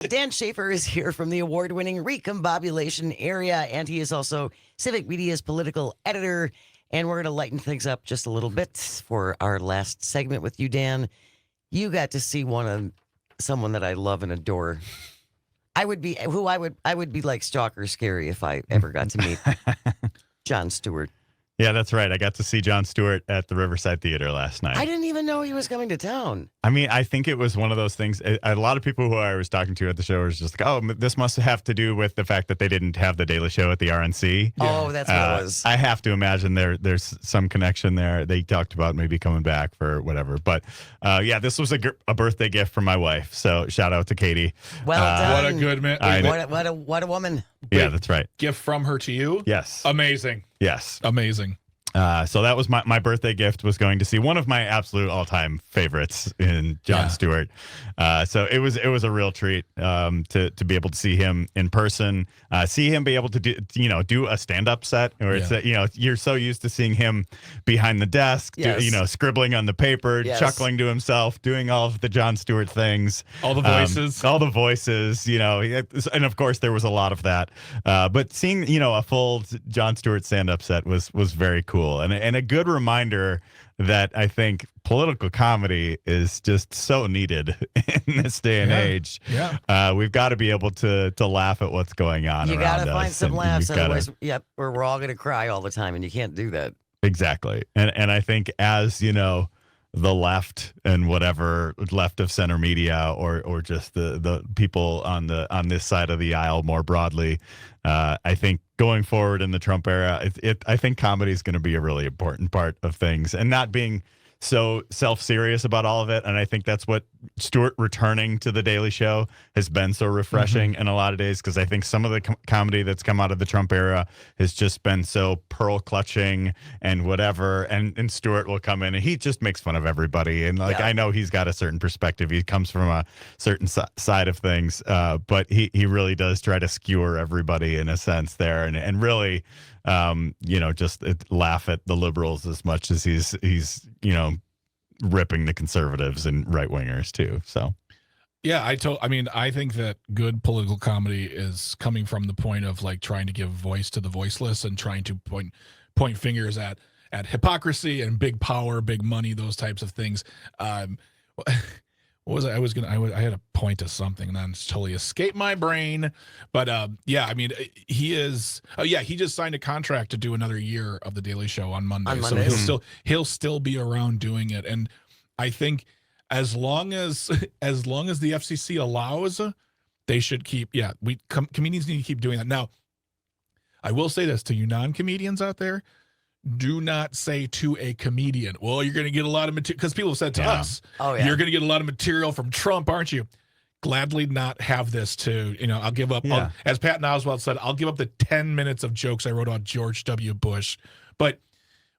Dan Shafer is here from the award-winning Recombobulation Area, and he is also Civic Media's political editor. And we're going to lighten things up just a little bit for our last segment with you, Dan. You got to see someone that I love and adore. I would be like stalker scary if I ever got to meet Jon Stewart. Yeah, that's right. I got to see Jon Stewart at the Riverside Theater last night. I didn't even know he was coming to town. I mean, I think it was one of those things. A lot of people who I was talking to at the show was just like, oh, this must have to do with the fact that they didn't have the Daily Show at the RNC. Oh, that's what it was. I have to imagine there's some connection there. They talked about maybe coming back for whatever. But yeah, this was a birthday gift from my wife. So shout out to Katie. Well done. What a good man. What a woman. Yeah, that's right. Gift from her to you? Yes. Amazing. Yes. Amazing. So that was my birthday gift, was going to see one of my absolute all-time favorites in Jon Stewart. So it was a real treat to be able to see him in person, see him be able to do a stand-up set where it's you're so used to seeing him behind the desk, scribbling on the paper, chuckling to himself, doing all of the Jon Stewart things, all the voices, and of course there was a lot of that. But seeing a full Jon Stewart stand-up set was very cool. And a good reminder that I think political comedy is just so needed in this day and age. Yeah. We've got to be able to laugh at what's going on. You got to find some laughs, otherwise, we're all going to cry all the time, and you can't do that. Exactly. And I think as, the left and whatever left of center media or just the people on this side of the aisle more broadly, I think going forward in the Trump era, I think comedy is going to be a really important part of things, and not being so self-serious about all of it. And I think that's what Stewart returning to the Daily Show has been so refreshing in a lot of days, because I think some of the comedy that's come out of the Trump era has just been so pearl clutching and whatever. And Stewart will come in and he just makes fun of everybody. And I know he's got a certain perspective. He comes from a certain side of things, but he really does try to skewer everybody in a sense there, and really just laugh at the liberals as much as he's ripping the conservatives and right wingers too. So yeah, I think that good political comedy is coming from the point of like trying to give voice to the voiceless and trying to point fingers at hypocrisy and big power, big money, those types of things. What was I had a point to something and then it's totally escaped my brain. But he just signed a contract to do another year of the Daily Show on Monday. So he'll still be around doing it. And I think as long as the FCC allows, they should keep. Yeah, comedians need to keep doing that. Now, I will say this to you non-comedians out there. Do not say to a comedian, well, you're going to get a lot of material, because people have said to us, you're going to get a lot of material from Trump, aren't you? Gladly not have this I'll give up, as Patton Oswalt said, I'll give up the 10 minutes of jokes I wrote about George W. Bush. But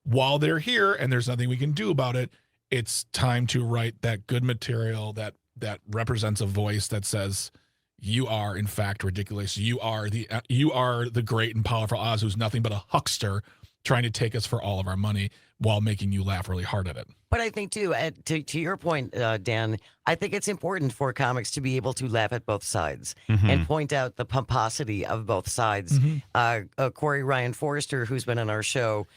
while they're here and there's nothing we can do about it, it's time to write that good material that represents a voice that says, you are, in fact, ridiculous. You are the great and powerful Oz, who's nothing but a huckster trying to take us for all of our money while making you laugh really hard at it. But I think, too, to your point, Dan, I think it's important for comics to be able to laugh at both sides and point out the pomposity of both sides. Corey Ryan Forrester, who's been on our show,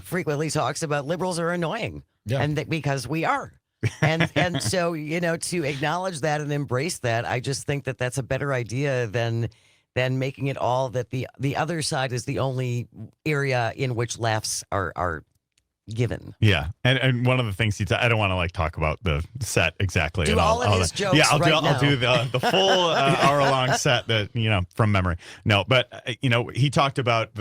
frequently talks about liberals are annoying, and because we are. And so, to acknowledge that and embrace that, I just think that that's a better idea than making it all that the other side is the only area in which laughs are given. Yeah, and one of the things I don't want to talk about the set exactly. Do all of his jokes. Yeah, I'll do the full hour-long set that from memory. No, but he talked about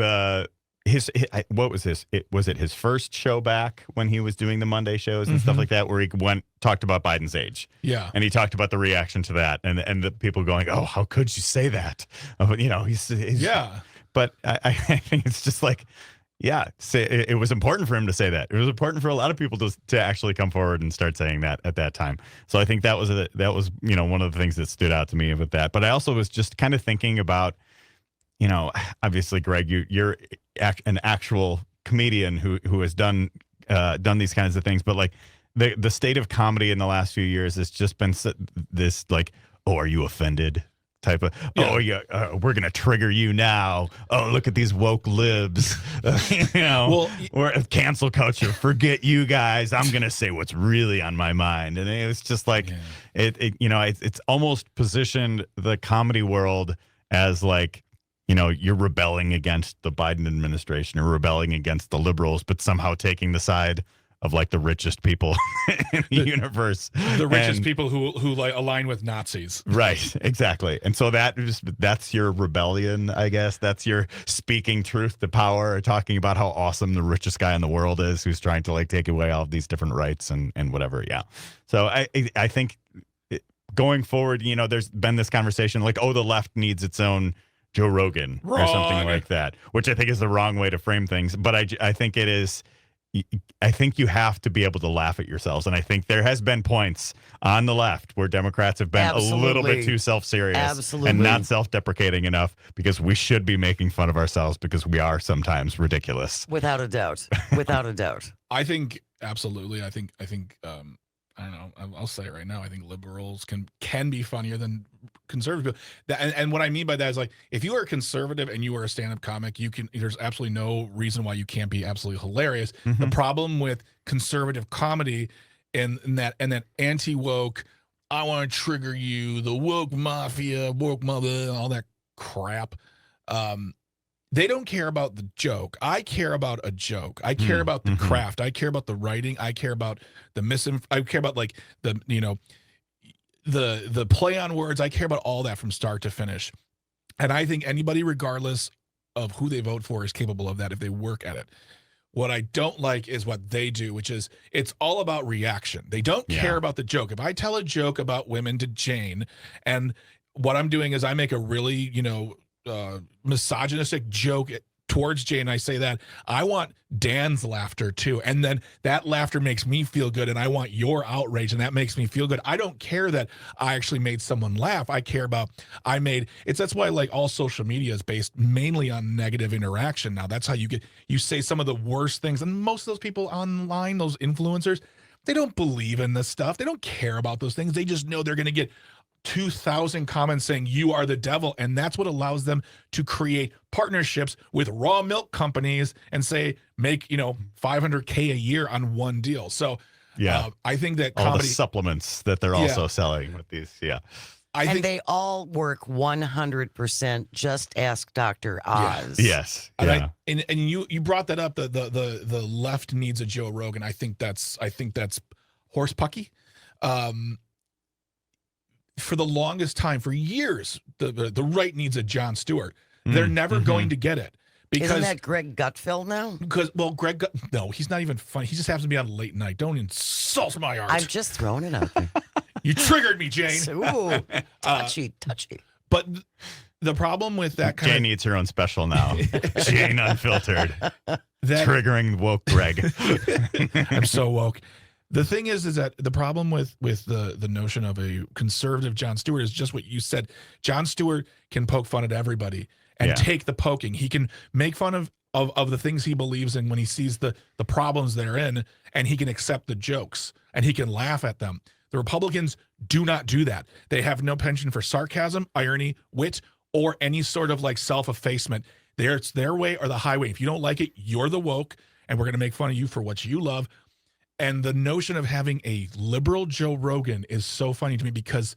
what was this? Was it his first show back when he was doing the Monday shows and stuff like that, where he talked about Biden's age? Yeah, and he talked about the reaction to that, and the people going, "Oh, how could you say that?" He's But I think it's just it was important for him to say that. It was important for a lot of people to actually come forward and start saying that at that time. So I think that was one of the things that stood out to me with that. But I also was just kind of thinking about, obviously, Greg, you're an actual comedian who has done these kinds of things, but the state of comedy in the last few years has just been this oh, are you offended? type of, oh yeah, we're gonna trigger you now. Oh, look at these woke libs, or cancel culture. Forget you guys. I'm gonna say what's really on my mind. And it was just like, it's almost positioned the comedy world as like, you're rebelling against the Biden administration or rebelling against the liberals, but somehow taking the side of like the richest people in the universe, the richest people who like align with Nazis. Right, exactly. And so that's your rebellion, I guess. That's your speaking truth to power, talking about how awesome the richest guy in the world is, who's trying to like take away all of these different rights and whatever. Yeah. So I think going forward, there's been this conversation like, oh, the left needs its own Joe Rogan or something like that, which I think is the wrong way to frame things. But I think it is. I think you have to be able to laugh at yourselves. And I think there has been points on the left where Democrats have been a little bit too self-serious and not self-deprecating enough, because we should be making fun of ourselves because we are sometimes ridiculous. Without a doubt. Without a doubt. I think absolutely. I think I don't know. I'll say it right now. I think liberals can be funnier than conservative people. And what I mean by that is, like, if you are a conservative and you are a stand-up comic, there's absolutely no reason why you can't be absolutely hilarious. Mm-hmm. The problem with conservative comedy and that anti-woke, I want to trigger you, the woke mafia, woke mother, all that crap. They don't care about the joke. I care about a joke. I care about the craft. I care about the writing. I care about I care about like the play on words. I care about all that from start to finish. And I think anybody, regardless of who they vote for, is capable of that if they work at it. What I don't like is what they do, which is it's all about reaction. They don't care about the joke. If I tell a joke about women to Jane, and what I'm doing is I make a really, misogynistic joke towards Jane, I say that I want Dan's laughter too, and then that laughter makes me feel good, and I want your outrage, and that makes me feel good. I don't care that I actually made someone laugh. I care about that's why like all social media is based mainly on negative interaction now. That's how you say some of the worst things, and most of those people online, those influencers, they don't believe in this stuff. They don't care about those things. They just know they're going to get 2,000 comments saying you are the devil, and that's what allows them to create partnerships with raw milk companies and say make $500K a year on one deal. So I think that all the supplements that they're also selling with these, I think they all work 100%. Just ask Dr. Oz. Yes. And you brought that up. The left needs a Joe Rogan. I think that's horse pucky. For the longest time, for years, the right needs a Jon Stewart. They're never going to get it. Because, isn't that Greg Gutfeld now? No, he's not even funny. He just happens to be on late night. Don't insult my art. I'm just throwing it out there. You triggered me, Jane. Ooh, touchy. But the problem with that kind Jane needs her own special now. Jane Unfiltered. Triggering woke Greg. I'm so woke. The thing is that the problem with the notion of a conservative Jon Stewart is just what you said. Jon Stewart can poke fun at everybody and take the poking. He can make fun of the things he believes in when he sees the problems they're in, and he can accept the jokes and he can laugh at them. The Republicans do not do that. They have no penchant for sarcasm, irony, wit, or any sort of like self-effacement. It's their way or the highway. If you don't like it, you're the woke, and we're going to make fun of you for what you love. And the notion of having a liberal Joe Rogan is so funny to me, because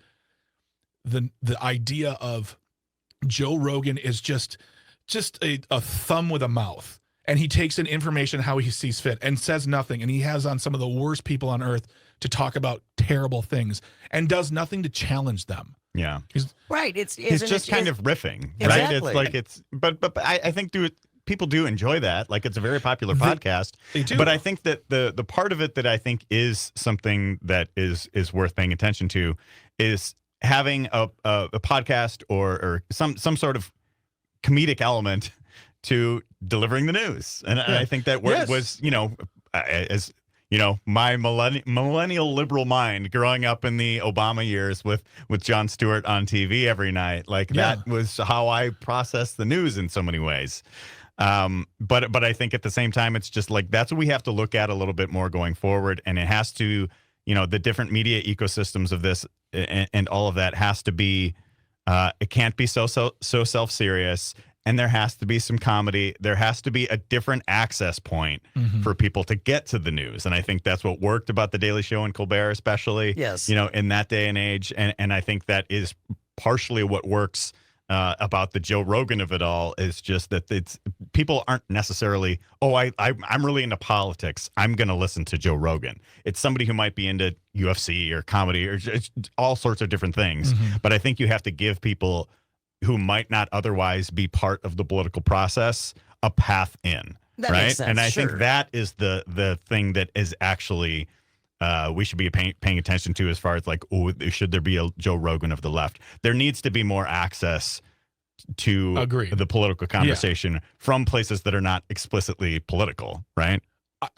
the idea of Joe Rogan is just a thumb with a mouth, and he takes in information how he sees fit and says nothing. And he has on some of the worst people on earth to talk about terrible things and does nothing to challenge them. Yeah, he's just kind of riffing, exactly. Right? It's like but I think people do enjoy that. Like, it's a very popular podcast. They do. But I think that the part of it that I think is something that is worth paying attention to is having a podcast or some sort of comedic element to delivering the news. And I think that was, as my millennial liberal mind growing up in the Obama years with Jon Stewart on TV every night, like that was how I processed the news in so many ways. But I think at the same time, it's just like, that's what we have to look at a little bit more going forward. And it has to, the different media ecosystems of this and all of that has to be It can't be so self-serious. And there has to be some comedy. There has to be a different access point for people to get to the news. And I think that's what worked about The Daily Show and Colbert, especially, Yes. In that day and age. And I think that is partially what works about the Joe Rogan of it all, is just that people aren't necessarily, I'm really into politics, I'm going to listen to Joe Rogan. It's somebody who might be into UFC or comedy or just all sorts of different things. But I think you have to give people who might not otherwise be part of the political process a path in. That right? makes sense, And I sure. think that is the thing that is actually we should be paying attention to, as far as like, should there be a Joe Rogan of the left? There needs to be more access to the political conversation from places that are not explicitly political, right?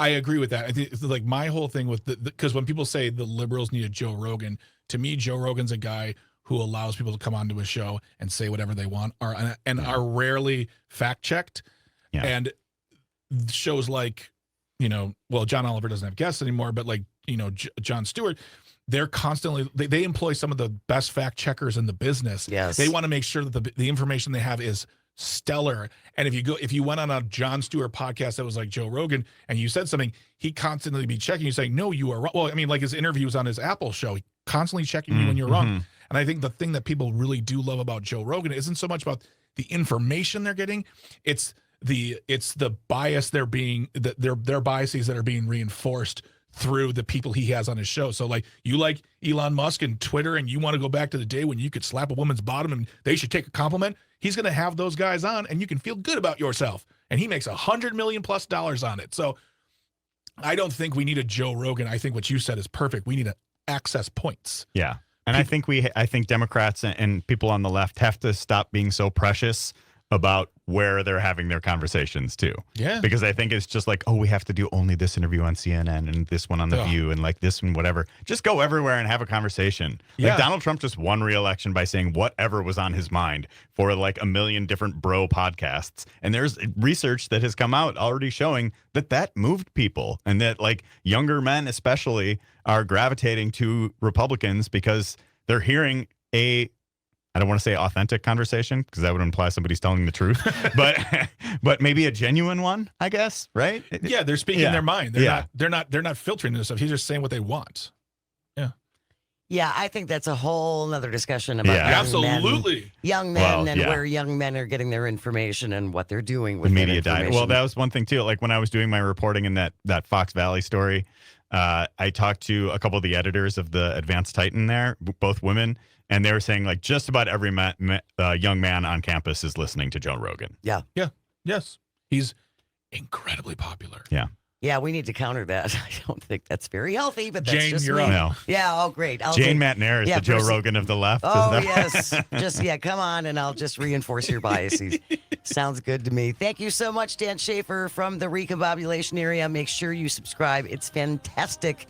I agree with that. I think it's like my whole thing with because when people say the liberals need a Joe Rogan, to me, Joe Rogan's a guy who allows people to come onto his show and say whatever they want, are rarely fact checked. Yeah. And shows like, John Oliver doesn't have guests anymore, but like, Jon Stewart, they're constantly, they employ some of the best fact checkers in the business. Yes. They want to make sure that the information they have is stellar. And if you went on a Jon Stewart podcast that was like Joe Rogan and you said something, he constantly be checking you, saying, no, you are wrong. Well, I mean, like his interviews on his Apple show, he constantly checking you when you're wrong. And I think the thing that people really do love about Joe Rogan isn't so much about the information they're getting, it's the bias their biases that are being reinforced through the people he has on his show. So like, you like Elon Musk and Twitter, and you want to go back to the day when you could slap a woman's bottom and they should take a compliment. He's going to have those guys on, and you can feel good about yourself. And he makes $100 million+ on it. So I don't think we need a Joe Rogan. I think what you said is perfect. We need access points. Yeah. And I think Democrats and people on the left have to stop being so precious about where they're having their conversations too. Yeah. Because I think it's just like, we have to do only this interview on CNN and this one on The View and like this one, whatever. Just go everywhere and have a conversation. Yeah. Like Donald Trump just won re-election by saying whatever was on his mind for like a million different bro podcasts. And there's research that has come out already showing that moved people, and that like younger men especially are gravitating to Republicans because they're hearing I don't want to say authentic conversation because that would imply somebody's telling the truth, but maybe a genuine one, I guess, right? Yeah, they're speaking their mind. They're not filtering this stuff. He's just saying what they want. Yeah. Yeah, I think that's a whole nother discussion about young men and where young men are getting their information and what they're doing with the media that diet. Well, that was one thing too. Like when I was doing my reporting in that Fox Valley story, I talked to a couple of the editors of the Advanced Titan there, both women, and they were saying like just about every young man on campus is listening to Joe Rogan. Yeah. Yeah. Yes. He's incredibly popular. Yeah. Yeah, we need to counter that. I don't think that's very healthy, but that's Jane, just you're me. up. No. Yeah, great. Jane Matenaer is the Joe Rogan of the left. Oh, yes. Come on, and I'll just reinforce your biases. Sounds good to me. Thank you so much, Dan Shafer from the Recombobulation Area. Make sure you subscribe. It's fantastic